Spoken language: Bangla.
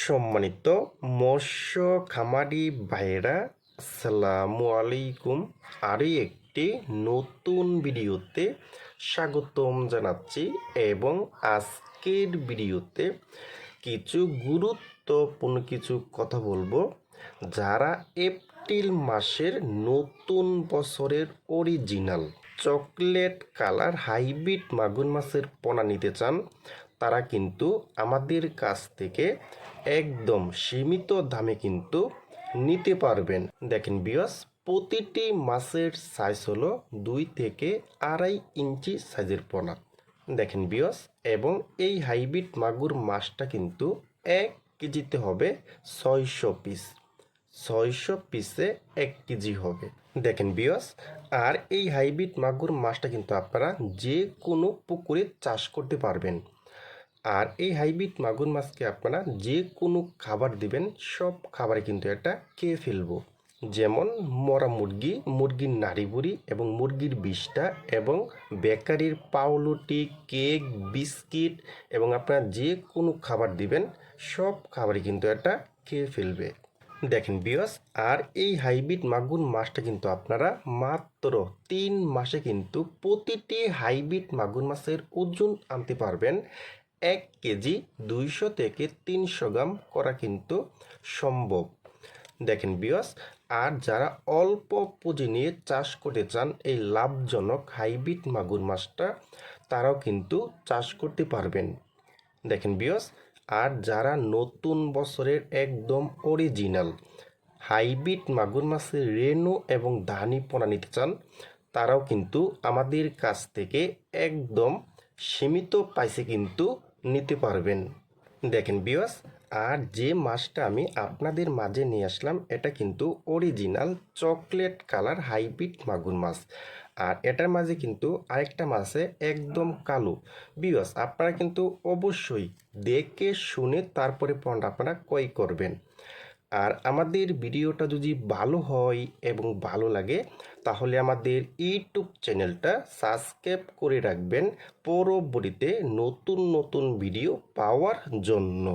সম্মানিত মৎস্য খামারি ভাইয়েরা, আসসালামু আলাইকুম। আরও একটি নতুন ভিডিওতে স্বাগতম জানাচ্ছি এবং আজকের ভিডিওতে কিছু গুরুত্বপূর্ণ কিছু কথা বলবো। যারা এপ্রিল মাসের নতুন বছরের অরিজিনাল চকলেট কালার হাইব্রিড মাগুর মাছের পোনা নিতে চান, তারা কিন্তু আমাদের কাছ থেকে একদম সীমিত দামে কিন্তু নিতে পারবেন। দেখেন ভিউয়ার্স, প্রতিটি মাছের সাইজ হলো 2 থেকে 2.5 ইঞ্চি সাইজের পোনা। দেখেন ভিউয়ার্স, এবং এই হাইব্রিড মাগুর মাছটা কিন্তু 1 কেজিতে হবে 600 পিস। 600 পিসে 1 কেজি হবে। দেখেন ভিউয়ার্স, আর এই হাইব্রিড মাগুর মাছটা কিন্তু আপনারা যে কোনো পুকুরে চাষ করতে পারবেন। আর এই হাইব্রিড মাগুর মাছকে আপনারা যে কোনো খাবার দিবেন, সব খাবারে কিন্তু এটা খেয়ে ফেলবো। যেমন মরা মুরগি, মুরগির নাড়িভুড়ি এবং মুরগির বিষ্ঠা এবং বেকারির পাউরুটি, কেক, বিস্কিট এবং আপনারা যে কোনো খাবার দিবেন, সব খাবারই কিন্তু এটা খেয়ে ফেলবে। দেখেন ভিউয়ার্স, আর এই হাইব্রিড মাগুর মাছটা কিন্তু আপনারা মাত্র 3 মাসে কিন্তু প্রতিটি হাইব্রিড মাগুর মাছের ওজন আনতে পারবেন। 1 কেজি 200 থেকে 300 গ্রাম করা কিন্তু সম্ভব। দেখেন ভিউয়ার্স, আর যারা অল্প পুঁজি নিয়ে চাষ করতে চান এই লাভজনক হাইব্রিড মাগুর মাছটা, তারাও কিন্তু চাষ করতে পারবেন। দেখেন ভিউয়ার্স, আর যারা নতুন বছরের একদম অরিজিনাল হাইব্রিড মাগুর মাছের রেনু এবং ধানি পোনা নিতে চান, তারাও কিন্তু আমাদের কাছ থেকে একদম সীমিত প্রাইসে কিন্তু নিতে পারবেন। দেখেন ভিউয়ার্স, আর যে মাছটা আমি আপনাদের মাঝে নিয়ে আসলাম, এটা কিন্তু অরিজিনাল চকলেট কালার হাইব্রিড মাগুর মাছ। আর এটার মাঝে কিন্তু আরেকটা মাছে একদম কালো। ভিউয়ার্স, আপনারা কিন্তু অবশ্যই দেখে শুনে তারপরে পণ্যটা আপনারা ক্রয় করবেন। আর আমাদের ভিডিওটা যদি ভালো হয় এবং ভালো লাগে, তাহলে আমাদের ইউটিউব চ্যানেলটা সাবস্ক্রাইব করে রাখবেন পরবর্তীতে নতুন নতুন ভিডিও পাওয়ার জন্য।